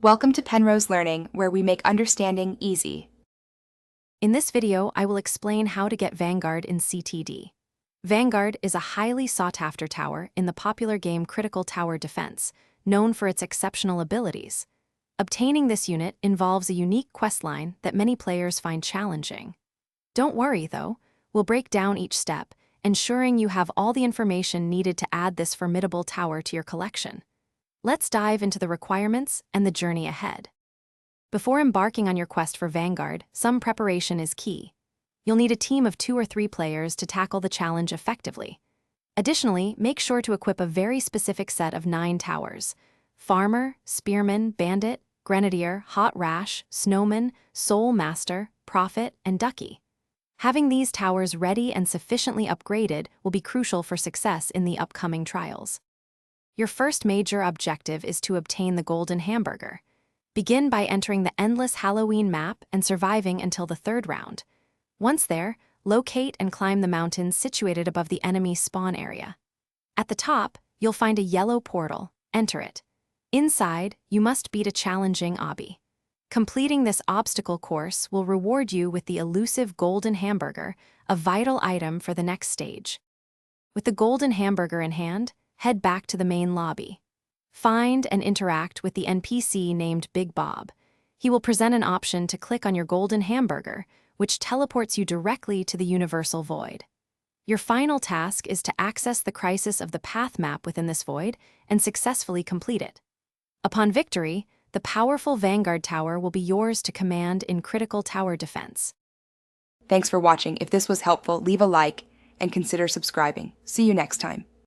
Welcome to Penrose Learning, where we make understanding easy. In this video, I will explain how to get Vanguard in CTD. Vanguard is a highly sought-after tower in the popular game Critical Tower Defense, known for its exceptional abilities. Obtaining this unit involves a unique questline that many players find challenging. Don't worry, though. We'll break down each step, ensuring you have all the information needed to add this formidable tower to your collection. Let's dive into the requirements and the journey ahead. Before embarking on your quest for Vanguard, some preparation is key. You'll need a team of 2 or 3 players to tackle the challenge effectively. Additionally, make sure to equip a very specific set of 9 towers: Farmer, Spearman, Bandit, Grenadier, Hot Rash, Snowman, Soul Master, Prophet, and Ducky. Having these towers ready and sufficiently upgraded will be crucial for success in the upcoming trials. Your first major objective is to obtain the Golden Hamburger. Begin by entering the endless Halloween map and surviving until the 3rd round. Once there, locate and climb the mountains situated above the enemy spawn area. At the top, you'll find a yellow portal. Enter it. Inside, you must beat a challenging obby. Completing this obstacle course will reward you with the elusive Golden Hamburger, a vital item for the next stage. With the Golden Hamburger in hand, head back to the main lobby. Find and interact with the NPC named Big Bob. He will present an option to click on your Golden Hamburger, which teleports you directly to the Universal Void. Your final task is to access the crisis of the path map within this void and successfully complete it. Upon victory, the powerful Vanguard Tower will be yours to command in Critical Tower Defense. Thanks for watching. If this was helpful, leave a like and consider subscribing. See you next time.